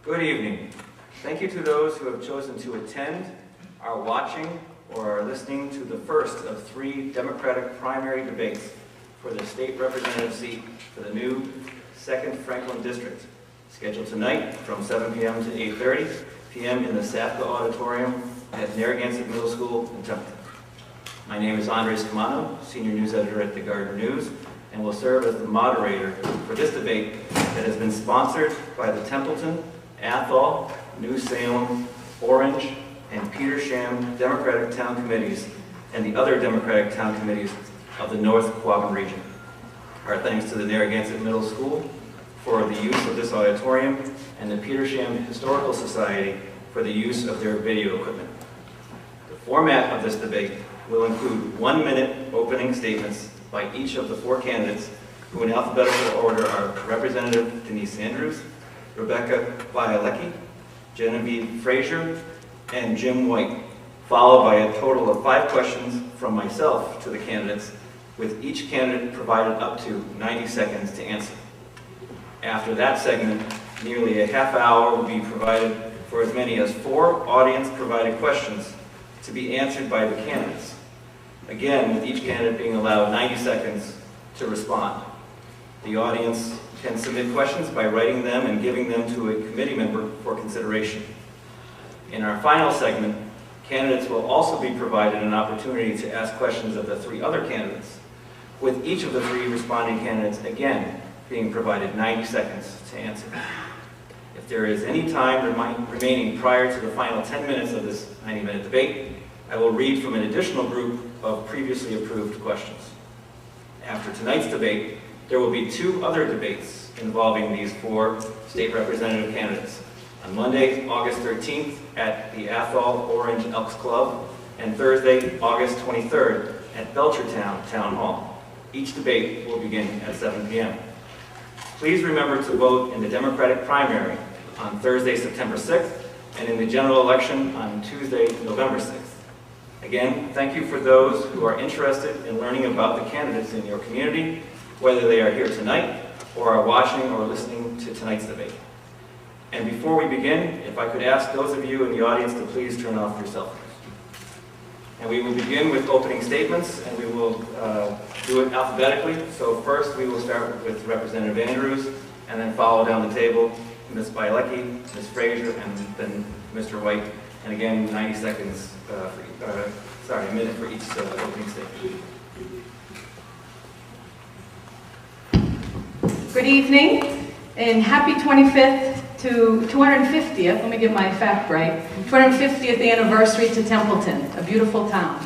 Good evening. Thank you to those who have chosen to attend, are watching, or are listening to the first of 3 Democratic primary debates for the state representative seat for the new 2nd Franklin District, scheduled tonight from 7 p.m. to 8:30 p.m. in the SAFCA Auditorium at Narragansett Middle School in Templeton. My name is Andres Camano, Senior News Editor at the Gardner News, and will serve as the moderator for this debate that has been sponsored by the Templeton, Athol, New Salem, Orange, and Petersham Democratic Town Committees and the other Democratic Town Committees of the North Quabbin region. Our thanks to the Narragansett Middle School for the use of this auditorium and the Petersham Historical Society for the use of their video equipment. The format of this debate will include 1-minute opening statements by each of the 4 candidates, who in alphabetical order are Representative Denise Andrews, Rebecca Bialecki, Genevieve Fraser, and Jim White, followed by a total of 5 questions from myself to the candidates, with each candidate provided up to 90 seconds to answer. After that segment, nearly a half hour will be provided for as many as 4 audience-provided questions to be answered by the candidates. Again, with each candidate being allowed 90 seconds to respond. The audience can submit questions by writing them and giving them to a committee member for consideration. In our final segment, candidates will also be provided an opportunity to ask questions of the 3 other candidates, with each of the 3 responding candidates again being provided 90 seconds to answer. If there is any time remaining prior to the final 10 minutes of this 90-minute debate, I will read from an additional group of previously approved questions. After tonight's debate, there will be 2 other debates involving these 4 state representative candidates. On Monday, August 13th at the Athol Orange Elks Club, and Thursday, August 23rd at Belchertown Town Hall. Each debate will begin at 7 p.m. Please remember to vote in the Democratic primary on Thursday, September 6th, and in the general election on Tuesday, November 6th. Again, thank you for those who are interested in learning about the candidates in your community, whether they are here tonight or are watching or listening to tonight's debate. And before we begin, if I could ask those of you in the audience to please turn off your cell phones. And we will begin with opening statements, and we will do it alphabetically. So first we will start with Representative Andrews, and then follow down the table Ms. Bialecki, Ms. Fraser, and then Mr. White. And again, 90 seconds, a minute for each opening statement. Good evening, and happy 25th to 250th, let me get my fact right, 250th anniversary to Templeton, a beautiful town.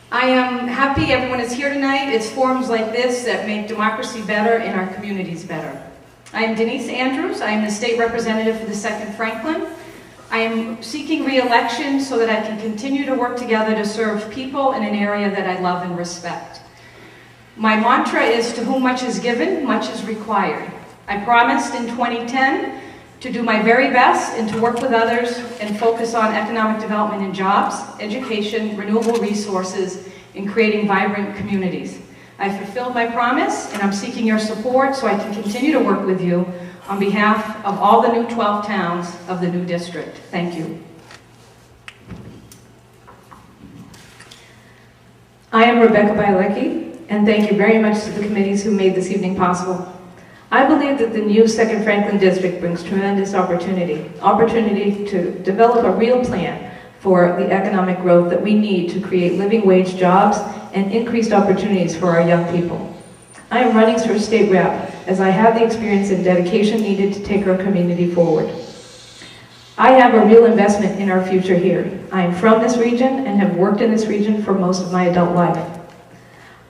I am happy everyone is here tonight. It's forums like this that make democracy better and our communities better. I am Denise Andrews. I am the state representative for the 2nd Franklin. I am seeking re-election so that I can continue to work together to serve people in an area that I love and respect. My mantra is, to whom much is given, much is required. I promised in 2010 to do my very best and to work with others and focus on economic development and jobs, education, renewable resources, and creating vibrant communities. I fulfilled my promise, and I'm seeking your support so I can continue to work with you on behalf of all the new 12 towns of the new district. Thank you. I am Rebecca Bialecki, and thank you very much to the committees who made this evening possible. I believe that the new 2nd Franklin District brings tremendous opportunity to develop a real plan for the economic growth that we need to create living wage jobs and increased opportunities for our young people. I am running for state rep as I have the experience and dedication needed to take our community forward. I have a real investment in our future here. I am from this region and have worked in this region for most of my adult life.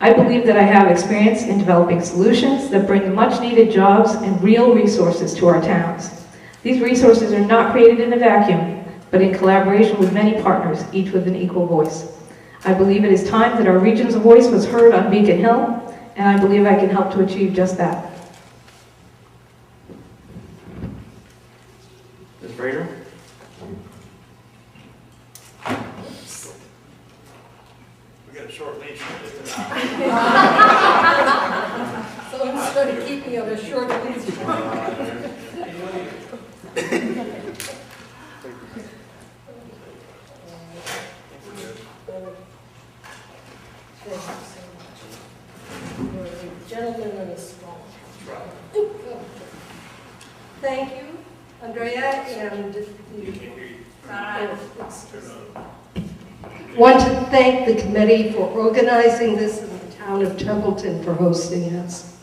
I believe that I have experience in developing solutions that bring much needed jobs and real resources to our towns. These resources are not created in a vacuum, but in collaboration with many partners, each with an equal voice. I believe it is time that our region's voice was heard on Beacon Hill, and I believe I can help to achieve just that. Ms. Fraser? We got a short leash. So it's going to keep me on a short leash. and You can't hear you. want to thank the committee for organizing this and the town of Templeton for hosting us.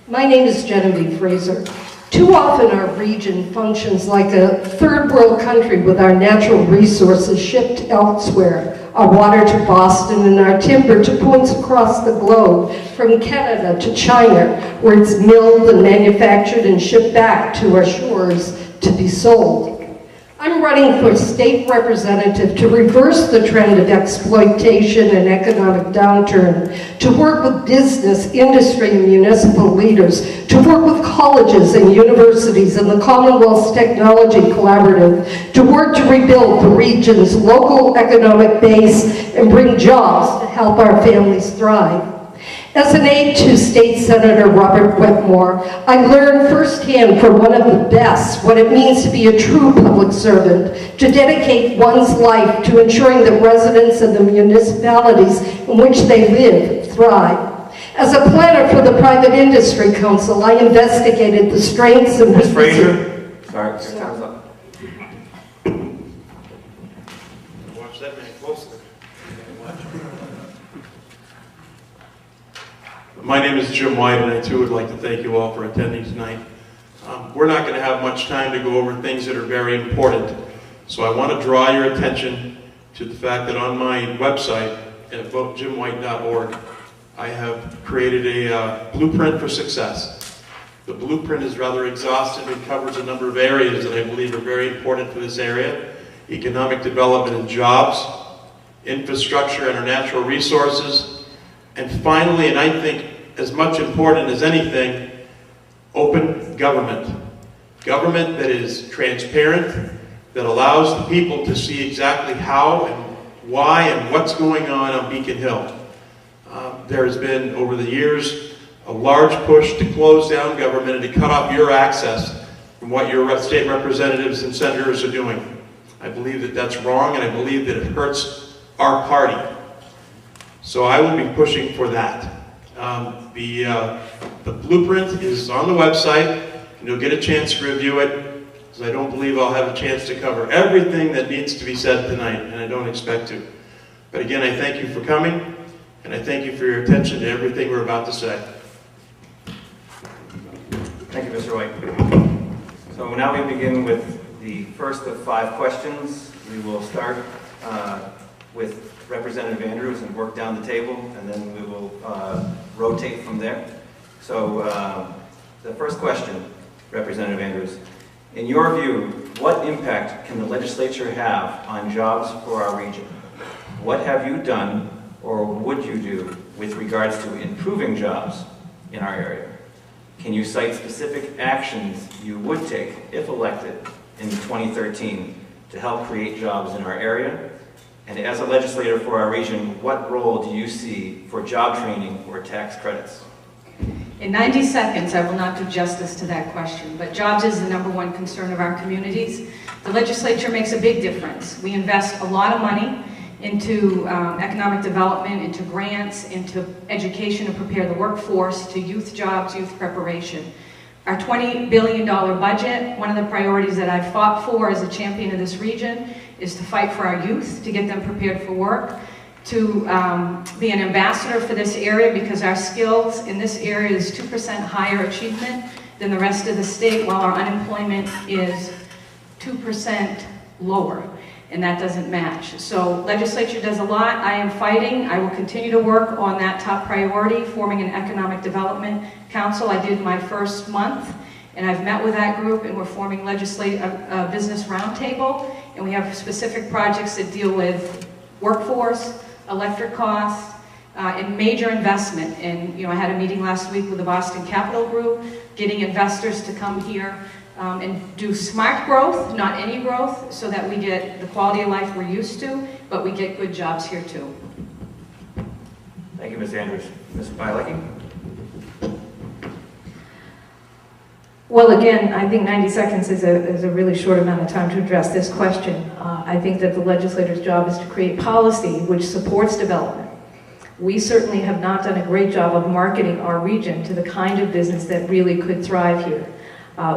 My name is Genevieve Fraser. Too often our region functions like a third world country with our natural resources shipped elsewhere, our water to Boston and our timber to points across the globe, from Canada to China, where it's milled and manufactured and shipped back to our shores to be sold. I'm running for state representative to reverse the trend of exploitation and economic downturn, to work with business, industry, and municipal leaders, to work with colleges and universities and the Commonwealth's Technology Collaborative, to work to rebuild the region's local economic base and bring jobs to help our families thrive. As an aide to State Senator Robert Wetmore, I learned firsthand from one of the best what it means to be a true public servant, to dedicate one's life to ensuring that residents of the municipalities in which they live thrive. As a planner for the Private Industry Council, I investigated the strengths and Ms. weaknesses. Fraser, sorry, your time's up. Watch that man closely. My name is Jim White, and I too would like to thank you all for attending tonight. We're not going to have much time to go over things that are very important, so I want to draw your attention to the fact that on my website at votejimwhite.org, I have created a blueprint for success. The blueprint is rather exhaustive and covers a number of areas that I believe are very important for this area: economic development and jobs, infrastructure and our natural resources, and finally, and I think as much important as anything, open government. Government that is transparent, that allows the people to see exactly how and why and what's going on Beacon Hill. There has been, over the years, a large push to close down government and to cut off your access from what your state representatives and senators are doing. I believe that that's wrong, and I believe that it hurts our party. So I will be pushing for that. The blueprint is on the website, and you'll get a chance to review it, because I don't believe I'll have a chance to cover everything that needs to be said tonight, and I don't expect to. But again, I thank you for coming, and I thank you for your attention to everything we're about to say. Thank you, Mr. White. So now we begin with the first of 5 questions. We will start with Representative Andrews and work down the table, and then we will rotate from there. So the first question, Representative Andrews, in your view, what impact can the legislature have on jobs for our region? What have you done or would you do with regards to improving jobs in our area? Can you cite specific actions you would take, if elected, in 2013 to help create jobs in our area? And as a legislator for our region, what role do you see for job training or tax credits? In 90 seconds, I will not do justice to that question, but jobs is the #1 concern of our communities. The legislature makes a big difference. We invest a lot of money into economic development, into grants, into education to prepare the workforce, to youth jobs, youth preparation. Our $20 billion budget, one of the priorities that I've fought for as a champion of this region is to fight for our youth, to get them prepared for work, to be an ambassador for this area, because our skills in this area is 2% higher achievement than the rest of the state, while our unemployment is 2% lower, and that doesn't match. So legislature does a lot. I am fighting. I will continue to work on that top priority, forming an economic development council. I did my first month, and I've met with that group, and we're forming a business roundtable, and we have specific projects that deal with workforce, electric costs, and major investment. And I had a meeting last week with the Boston Capital Group, getting investors to come here and do smart growth, not any growth, so that we get the quality of life we're used to, but we get good jobs here too. Thank you, Ms. Andrews. Ms. Bialecki? Well, again, I think 90 seconds is a really short amount of time to address this question. I think that the legislator's job is to create policy which supports development. We certainly have not done a great job of marketing our region to the kind of business that really could thrive here.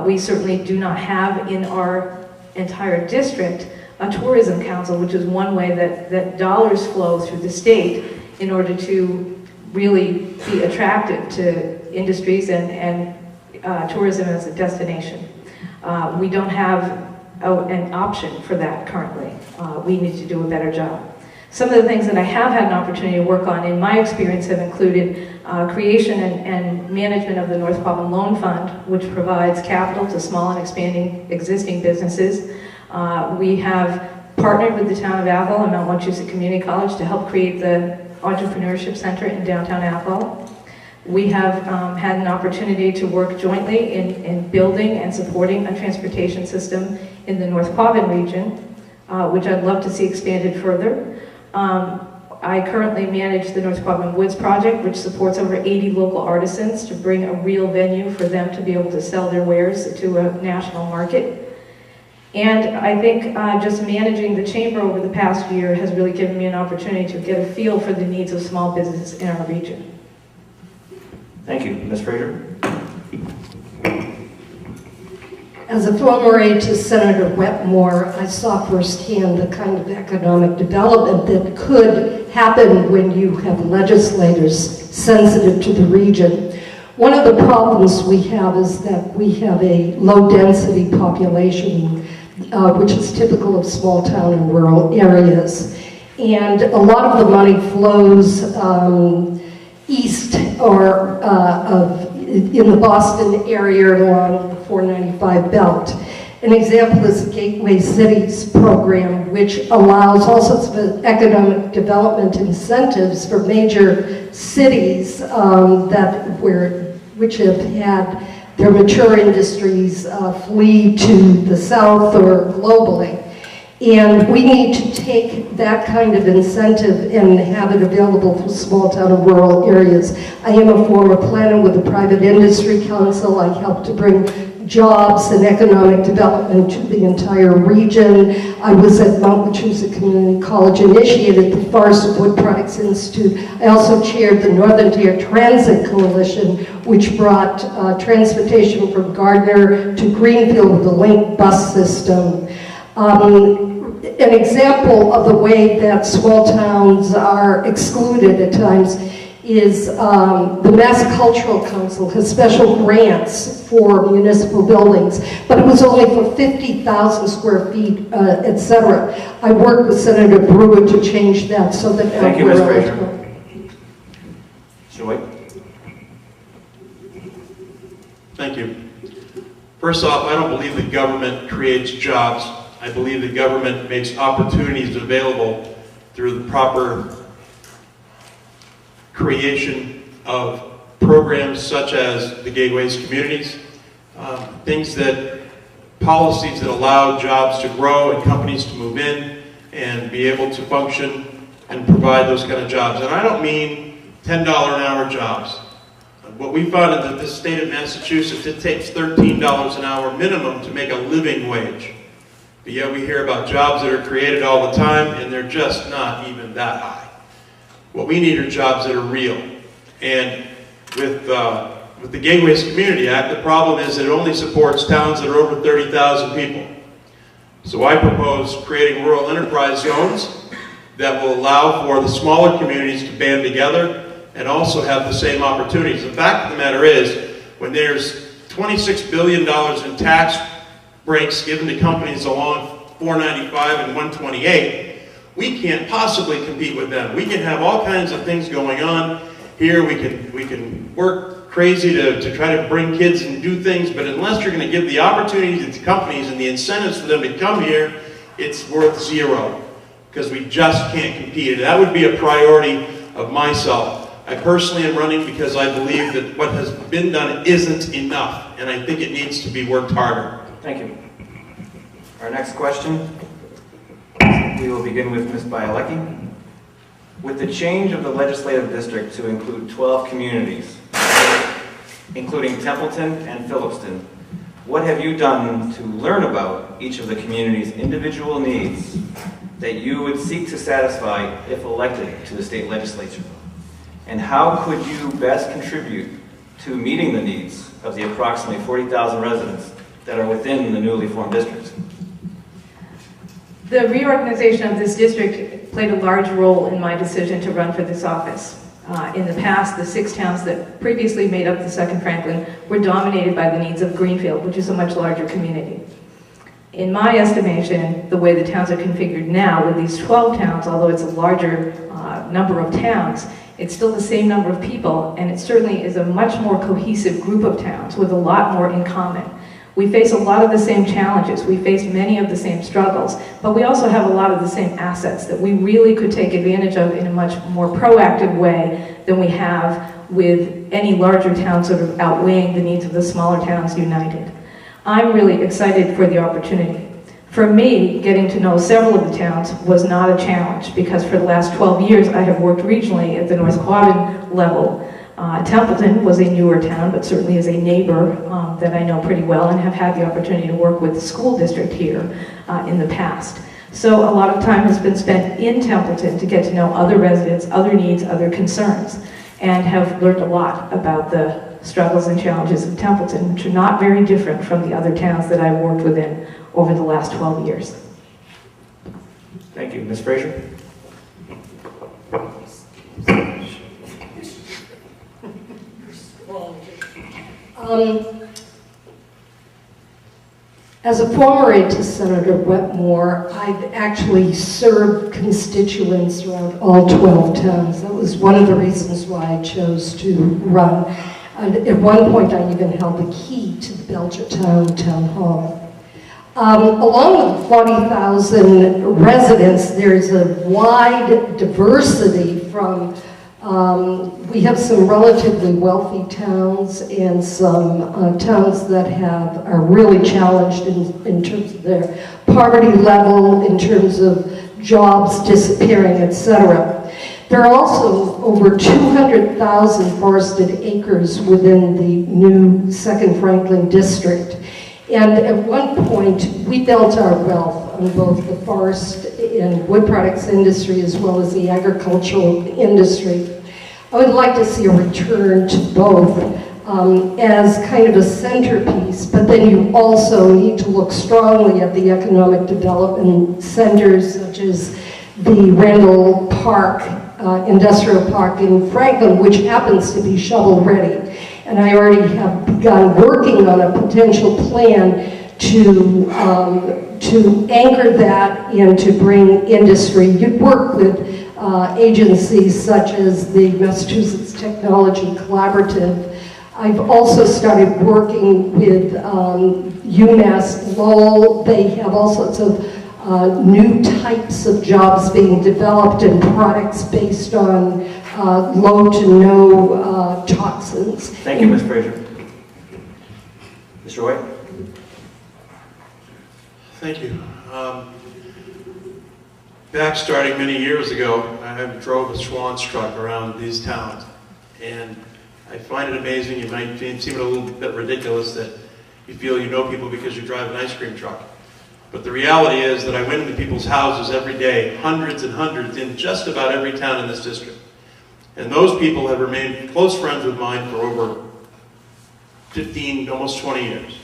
We certainly do not have in our entire district a tourism council, which is one way that dollars flow through the state in order to really be attractive to industries and tourism as a destination. We don't have an option for that currently. We need to do a better job. Some of the things that I have had an opportunity to work on in my experience have included creation and management of the North Quabbin Loan Fund, which provides capital to small and expanding existing businesses. We have partnered with the town of Athol and Mount Wachusett Community College to help create the Entrepreneurship Center in downtown Athol. We have had an opportunity to work jointly in building and supporting a transportation system in the North Quabbin region, which I'd love to see expanded further. I currently manage the North Quabbin Woods Project, which supports over 80 local artisans to bring a real venue for them to be able to sell their wares to a national market. And I think just managing the chamber over the past year has really given me an opportunity to get a feel for the needs of small business in our region. Thank you. Ms. Fraser? As a former aide to Senator Wetmore, I saw firsthand the kind of economic development that could happen when you have legislators sensitive to the region. One of the problems we have is that we have a low-density population, which is typical of small town and rural areas. And a lot of the money flows east or in the Boston area along the 495 belt. An example is the Gateway Cities program, which allows all sorts of economic development incentives for major cities which have had their mature industries flee to the south or globally. And we need to take that kind of incentive and have it available for small town and rural areas. I am a former planner with the Private Industry Council. I helped to bring jobs and economic development to the entire region. I was at Mount Wachusett Community College, initiated the Forest Wood Products Institute. I also chaired the Northern Tier Transit Coalition, which brought transportation from Gardner to Greenfield with the Link bus system. An example of the way that small towns are excluded at times is the Mass Cultural Council has special grants for municipal buildings, but it was only for 50,000 square feet, etc. I worked with Senator Brewer to change that so that Thank you, Ms. Fraser. Joy? Thank you. First off, I don't believe that government creates jobs. I believe that government makes opportunities available through the proper creation of programs such as the Gateways Communities, policies that allow jobs to grow and companies to move in and be able to function and provide those kind of jobs. And I don't mean $10 an hour jobs. What we found in the state of Massachusetts, it takes $13 an hour minimum to make a living wage. But yet we hear about jobs that are created all the time, and they're just not even that high. What we need are jobs that are real. And with the Gateways Community Act, the problem is that it only supports towns that are over 30,000 people. So I propose creating rural enterprise zones that will allow for the smaller communities to band together and also have the same opportunities. The fact of the matter is, when there's $26 billion in tax breaks given to companies along 495 and 128, we can't possibly compete with them. We can have all kinds of things going on here. We can work crazy to try to bring kids and do things, but unless you're going to give the opportunities to companies and the incentives for them to come here, it's worth zero, because we just can't compete. And that would be a priority of myself. I personally am running because I believe that what has been done isn't enough, and I think it needs to be worked harder. Thank you. Our next question, we will begin with Ms. Bialecki. With the change of the legislative district to include 12 communities, including Templeton and Phillipston, what have you done to learn about each of the community's individual needs that you would seek to satisfy if elected to the state legislature? And how could you best contribute to meeting the needs of the approximately 40,000 residents that are within the newly formed districts? The reorganization of this district played a large role in my decision to run for this office. In the past, the 6 towns that previously made up the 2nd Franklin were dominated by the needs of Greenfield, which is a much larger community. In my estimation, the way the towns are configured now, with these 12 towns, although it's a larger number of towns, it's still the same number of people, and it certainly is a much more cohesive group of towns with a lot more in common. We face a lot of the same challenges, we face many of the same struggles, but we also have a lot of the same assets that we really could take advantage of in a much more proactive way than we have with any larger town sort of outweighing the needs of the smaller towns united. I'm really excited for the opportunity. For me, getting to know several of the towns was not a challenge because for the last 12 years I have worked regionally at the North Quadrant level. Templeton was a newer town, but certainly is a neighbor that I know pretty well and have had the opportunity to work with the school district here in the past. So a lot of time has been spent in Templeton to get to know other residents, other needs, other concerns, and have learned a lot about the struggles and challenges of Templeton, which are not very different from the other towns that I've worked within over the last 12 years. Thank you. Ms. Fraser? As a former aide to Senator Wetmore, I've actually served constituents throughout all 12 towns. That was one of the reasons why I chose to run. At one point, I even held the key to the Belchertown Town Hall. Along with 40,000 residents, there's a wide diversity from, we have some relatively wealthy towns and some towns that are really challenged in terms of their poverty level, in terms of jobs disappearing, etc. There are also over 200,000 forested acres within the new 2nd Franklin district. And at one point, we built our wealth on both the forest and wood products industry as well as the agricultural industry. I would like to see a return to both as kind of a centerpiece, but then you also need to look strongly at the economic development centers such as the Randall Park, Industrial Park in Franklin, which happens to be shovel-ready. And I already have begun working on a potential plan to anchor that and to bring industry. You work with agencies such as the Massachusetts Technology Collaborative. I've also started working with UMass Lowell. They have all sorts of new types of jobs being developed and products based on low to no toxins. Thank you, Ms. Fraser. Mr. White? Thank you. Back starting many years ago, I drove a Schwann's truck around these towns, and I find it amazing. You might seem a little bit ridiculous that you feel you know people because you drive an ice cream truck. But the reality is that I went into people's houses every day, hundreds and hundreds, in just about every town in this district. And those people have remained close friends with mine for over 15, almost 20 years.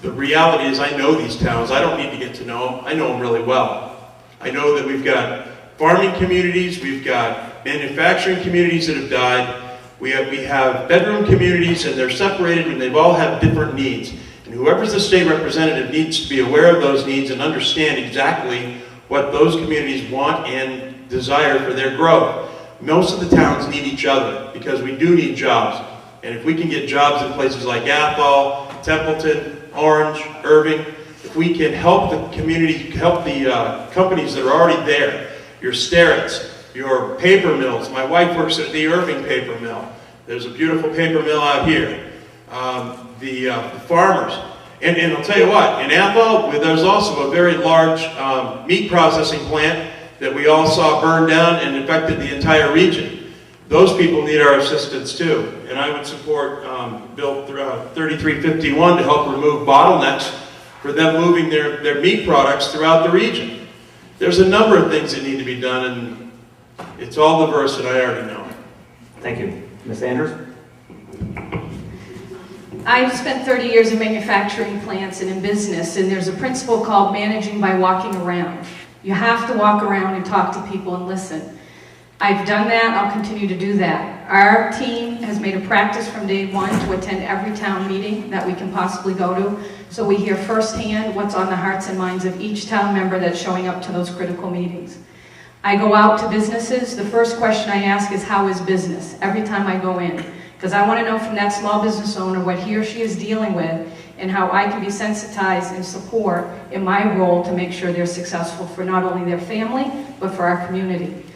The reality is I know these towns. I don't need to get to know them. I know them really well. I know that we've got farming communities, we've got manufacturing communities that have died, we have bedroom communities, and they're separated and they've all have different needs. And whoever's the state representative needs to be aware of those needs and understand exactly what those communities want and desire for their growth. Most of the towns need each other because we do need jobs. And if we can get jobs in places like Athol, Templeton, Orange, Irving, if we can help the community, help the companies that are already there, your Starrett's, your paper mills. My wife works at the Irving paper mill. There's a beautiful paper mill out here. The farmers. And I'll tell you what, in Athol, there's also a very large meat processing plant that we all saw burn down and affected the entire region. Those people need our assistance too. And I would support Bill 3351 to help remove bottlenecks for them moving their meat products throughout the region. There's a number of things that need to be done, and it's all diverse, and I already know. Thank you. Ms. Andrews? I've spent 30 years in manufacturing plants and in business, and there's a principle called managing by walking around. You have to walk around and talk to people and listen. I've done that, I'll continue to do that. Our team has made a practice from day one to attend every town meeting that we can possibly go to, so we hear firsthand what's on the hearts and minds of each town member that's showing up to those critical meetings. I go out to businesses, the first question I ask is, how is business? Every time I go in. Because I want to know from that small business owner what he or she is dealing with and how I can be sensitized and support in my role to make sure they're successful for not only their family, but for our community.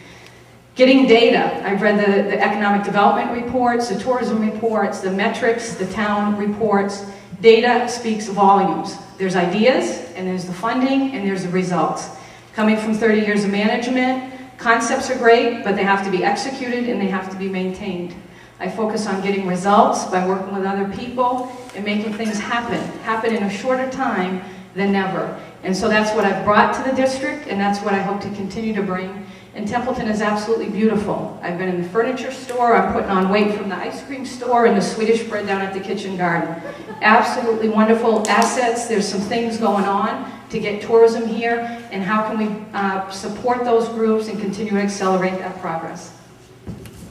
Getting data. I've read the economic development reports, the tourism reports, the metrics, the town reports. Data speaks volumes. There's ideas, and there's the funding, and there's the results. Coming from 30 years of management, concepts are great, but they have to be executed and they have to be maintained. I focus on getting results by working with other people and making things happen in a shorter time than never. And so that's what I've brought to the district, and that's what I hope to continue to bring. And Templeton is absolutely beautiful. I've been in the furniture store, I'm putting on weight from the ice cream store and the Swedish bread down at the kitchen garden. Absolutely wonderful assets. There's some things going on to get tourism here, and how can we support those groups and continue to accelerate that progress.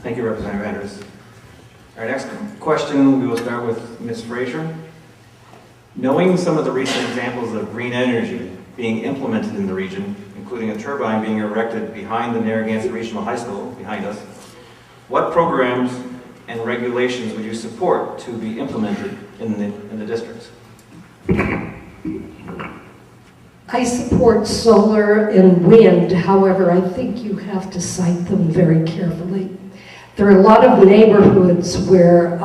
Thank you, Representative Andrews. Our next question, we will start with Ms. Fraser. Knowing some of the recent examples of green energy being implemented in the region, including a turbine being erected behind the Narragansett Regional High School, behind us, what programs and regulations would you support to be implemented in the districts? I support solar and wind, however, I think you have to cite them very carefully. There are a lot of neighborhoods where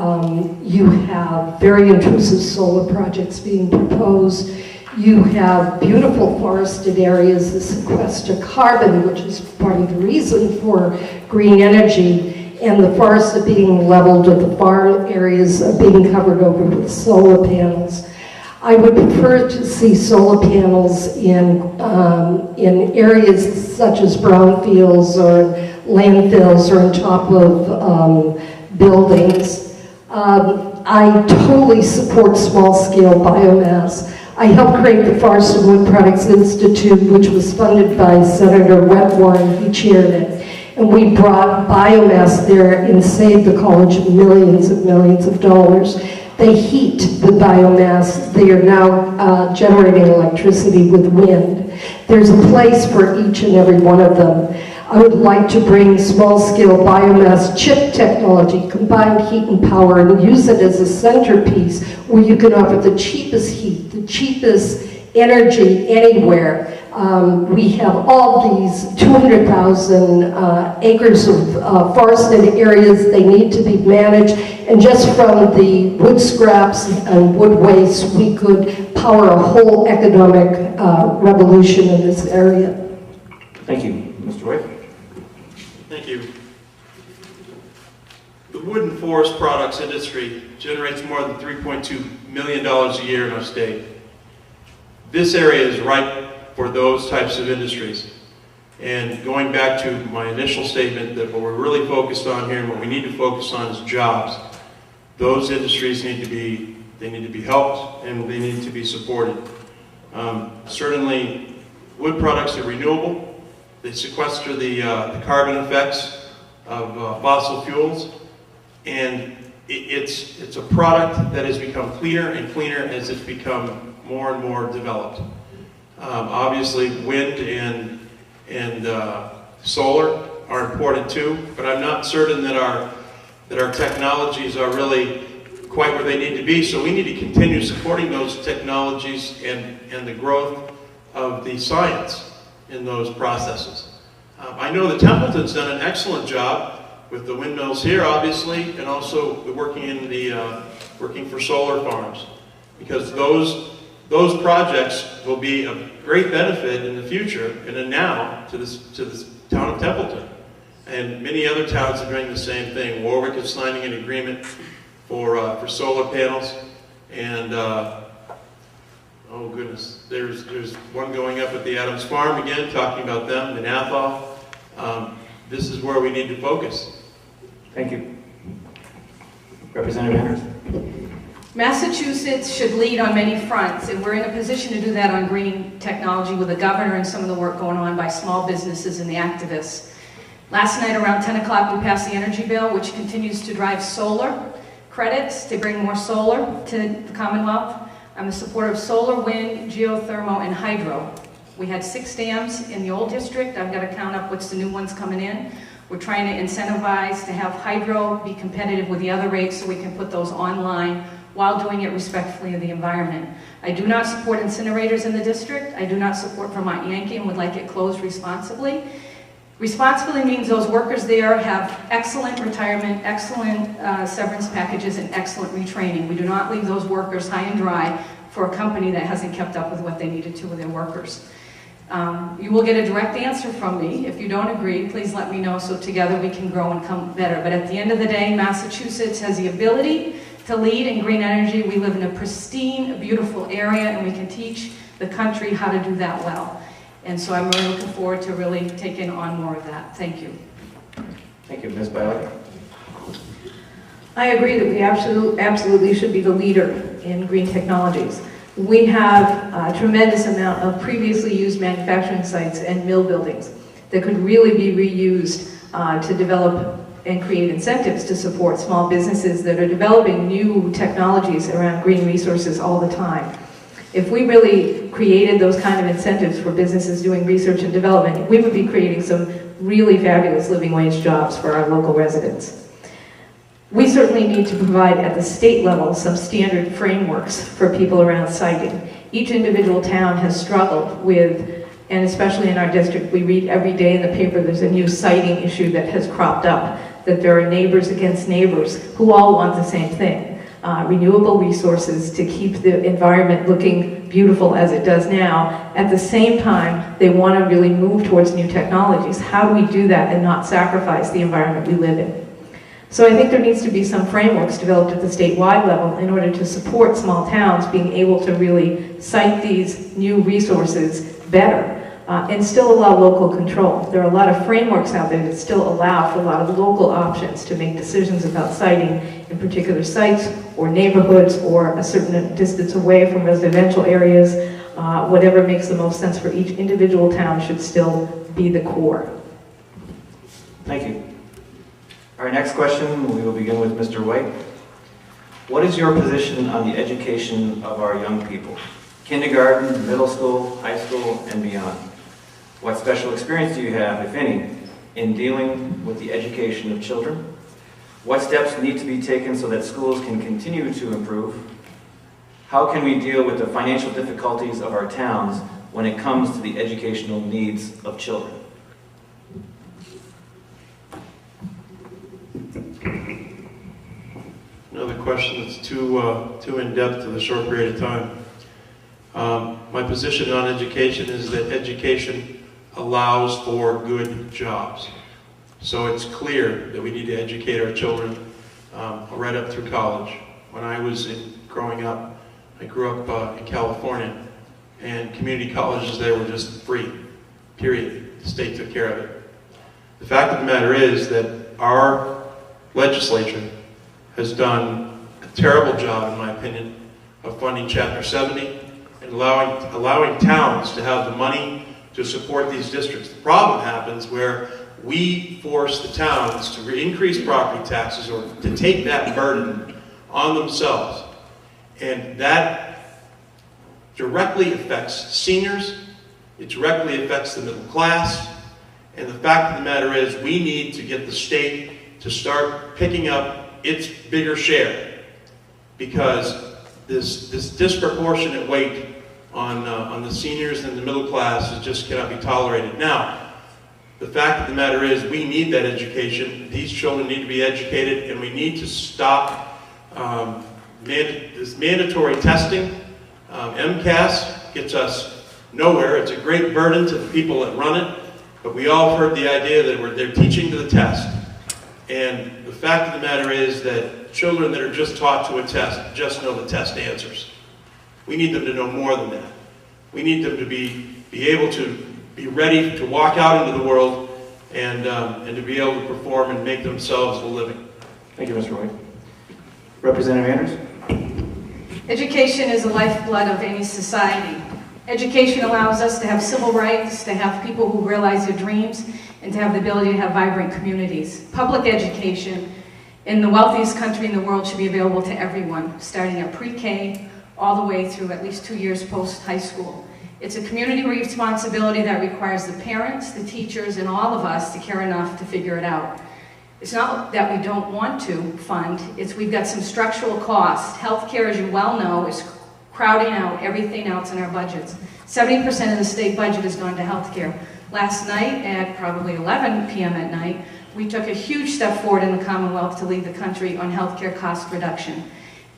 you have very intrusive solar projects being proposed. You have beautiful forested areas that sequester carbon, which is part of the reason for green energy, and the forests are being leveled or the farm areas are being covered over with solar panels. I would prefer to see solar panels in areas such as brownfields or landfills or on top of buildings. I totally support small-scale biomass. I helped create the Forest and Wood Products Institute, which was funded by Senator Wetmore, and he chaired it. And we brought biomass there and saved the college millions of dollars. They heat the biomass. They are now generating electricity with wind. There's a place for each and every one of them. I would like to bring small-scale biomass chip technology, combined heat and power, and use it as a centerpiece where you can offer the cheapest heat, the cheapest energy anywhere. We have all these 200,000 acres of forested areas. They need to be managed, and just from the wood scraps and wood waste, we could power a whole economic revolution in this area. Thank you. Mr. White? Thank you. The wood and forest products industry generates more than $3.2 million a year in our state. This area is ripe for those types of industries. And going back to my initial statement that what we're really focused on here and what we need to focus on is jobs. Those industries need to be helped and they need to be supported. Certainly, wood products are renewable. They sequester the carbon effects of fossil fuels, and it's a product that has become cleaner and cleaner as it's become more and more developed. Obviously, wind and solar are important too, but I'm not certain that our technologies are really quite where they need to be. So we need to continue supporting those technologies and the growth of the science in those processes. I know that Templeton's done an excellent job with the windmills here, obviously, and also working for solar farms, because those projects will be a great benefit in the future and then now to this town of Templeton. And many other towns are doing the same thing. Warwick is signing an agreement for solar panels, and oh goodness, there's one going up at the Adams Farm again, talking about them in Athol. This is where we need to focus. Thank you. Representative Andrews? Massachusetts should lead on many fronts, and we're in a position to do that on green technology with the governor and some of the work going on by small businesses and the activists. Last night around 10 o'clock we passed the energy bill, which continues to drive solar credits to bring more solar to the Commonwealth. I'm a supporter of solar, wind, geothermal, and hydro. We had 6 dams in the old district. I've got to count up what's the new ones coming in. We're trying to incentivize to have hydro be competitive with the other rates so we can put those online while doing it respectfully of the environment. I do not support incinerators in the district. I do not support Vermont Yankee and would like it closed responsibly. Responsibly means those workers there have excellent retirement, excellent severance packages, and excellent retraining. We do not leave those workers high and dry for a company that hasn't kept up with what they needed to with their workers. You will get a direct answer from me. If you don't agree, please let me know so together we can grow and come better. But at the end of the day, Massachusetts has the ability to lead in green energy. We live in a pristine, beautiful area, and we can teach the country how to do that well. And so I'm really looking forward to really taking on more of that. Thank you. Thank you, Ms. Bialecki. I agree that we absolutely should be the leader in green technologies. We have a tremendous amount of previously used manufacturing sites and mill buildings that could really be reused to develop and create incentives to support small businesses that are developing new technologies around green resources all the time. If we really created those kind of incentives for businesses doing research and development, we would be creating some really fabulous living wage jobs for our local residents. We certainly need to provide at the state level some standard frameworks for people around siting. Each individual town has struggled with, and especially in our district, we read every day in the paper there's a new siting issue that has cropped up, that there are neighbors against neighbors who all want the same thing. Renewable resources to keep the environment looking beautiful as it does now. At the same time, they want to really move towards new technologies. How do we do that and not sacrifice the environment we live in? So I think there needs to be some frameworks developed at the statewide level in order to support small towns being able to really site these new resources better. And still allow local control. There are a lot of frameworks out there that still allow for a lot of local options to make decisions about siting in particular sites or neighborhoods or a certain distance away from residential areas. Whatever makes the most sense for each individual town should still be the core. Thank you. Our next question, we will begin with Mr. White. What is your position on the education of our young people? Kindergarten, middle school, high school, and beyond. What special experience do you have, if any, in dealing with the education of children? What steps need to be taken so that schools can continue to improve? How can we deal with the financial difficulties of our towns when it comes to the educational needs of children? Another question that's too in-depth in a short period of time. My position on education is that education allows for good jobs. So it's clear that we need to educate our children right up through college. When I was growing up, I grew up in California, and community colleges there were just free, period. The state took care of it. The fact of the matter is that our legislature has done a terrible job, in my opinion, of funding Chapter 70 and allowing towns to have the money to support these districts. The problem happens where we force the towns to increase property taxes or to take that burden on themselves. And that directly affects seniors, it directly affects the middle class, and the fact of the matter is we need to get the state to start picking up its bigger share, because this disproportionate weight on the seniors and the middle class just cannot be tolerated. Now, the fact of the matter is we need that education. These children need to be educated, and we need to stop this mandatory testing. MCAS gets us nowhere. It's a great burden to the people that run it, but we all heard the idea that they're teaching to the test. And the fact of the matter is that children that are just taught to a test just know the test answers. We need them to know more than that. We need them to be able to be ready to walk out into the world and to be able to perform and make themselves a living. Thank you, Mr. White. Representative Anders? Education is the lifeblood of any society. Education allows us to have civil rights, to have people who realize their dreams, and to have the ability to have vibrant communities. Public education in the wealthiest country in the world should be available to everyone, starting at pre-K all the way through at least 2 years post-high school. It's a community responsibility that requires the parents, the teachers, and all of us to care enough to figure it out. It's not that we don't want to fund, it's we've got some structural costs. Healthcare, as you well know, is crowding out everything else in our budgets. 70% of the state budget has gone to healthcare. Last night, at probably 11 p.m. at night, we took a huge step forward in the Commonwealth to lead the country on healthcare cost reduction.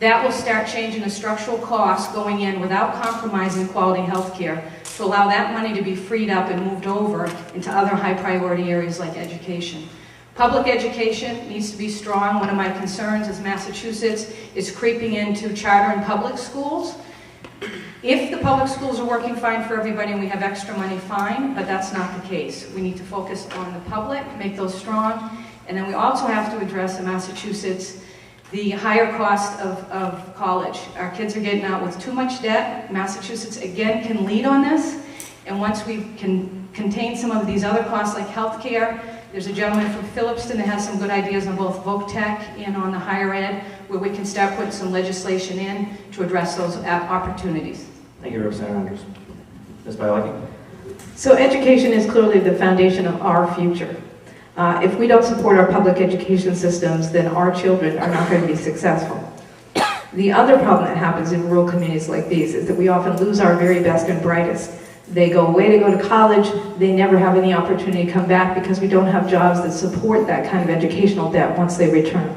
That will start changing the structural costs going in without compromising quality healthcare to allow that money to be freed up and moved over into other high priority areas like education. Public education needs to be strong. One of my concerns is Massachusetts is creeping into charter and public schools. If the public schools are working fine for everybody and we have extra money, fine, but that's not the case. We need to focus on the public, make those strong, and then we also have to address in Massachusetts the higher cost of college. Our kids are getting out with too much debt. Massachusetts, again, can lead on this, and once we can contain some of these other costs like healthcare, there's a gentleman from Phillipston that has some good ideas on both voc tech and on the higher ed, where we can start putting some legislation in to address those opportunities. Thank you, Representative Andrews. Ms. Bialecki? So education is clearly the foundation of our future. If we don't support our public education systems, then our children are not going to be successful. The other problem that happens in rural communities like these is that we often lose our very best and brightest. They go away to go to college, they never have any opportunity to come back because we don't have jobs that support that kind of educational debt once they return.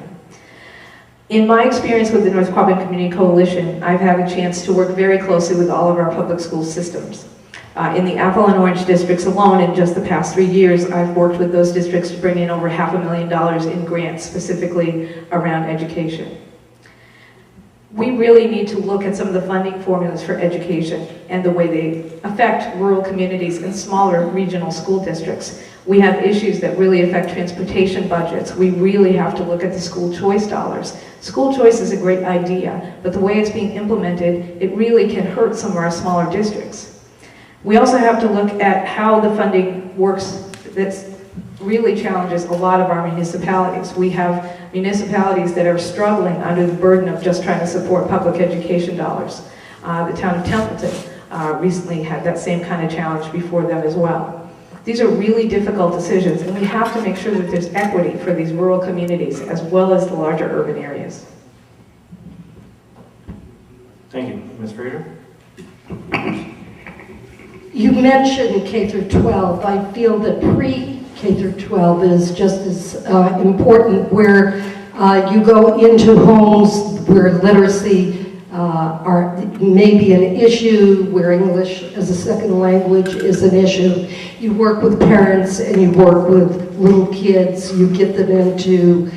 In my experience with the North Quabbin Community Coalition, I've had a chance to work very closely with all of our public school systems. In the Apple and Orange districts alone, in just the past 3 years, I've worked with those districts to bring in over $500,000 in grants specifically around education. We really need to look at some of the funding formulas for education and the way they affect rural communities and smaller regional school districts. We have issues that really affect transportation budgets. We really have to look at the school choice dollars. School choice is a great idea, but the way it's being implemented, it really can hurt some of our smaller districts. We also have to look at how the funding works that really challenges a lot of our municipalities. We have municipalities that are struggling under the burden of just trying to support public education dollars. The town of Templeton recently had that same kind of challenge before them as well. These are really difficult decisions, and we have to make sure that there's equity for these rural communities as well as the larger urban areas. Thank you. Ms. Fraser? You mentioned K through 12. I feel that pre-K through 12 is just as important, where you go into homes where literacy may be an issue, where English as a second language is an issue. You work with parents and you work with little kids. You get them into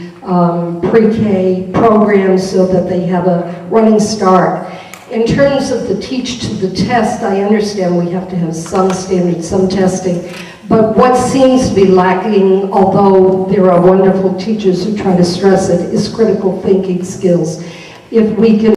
pre-K programs so that they have a running start. In terms of the teach to the test, I understand we have to have some standards, some testing, but what seems to be lacking, although there are wonderful teachers who try to stress it, is critical thinking skills. If we can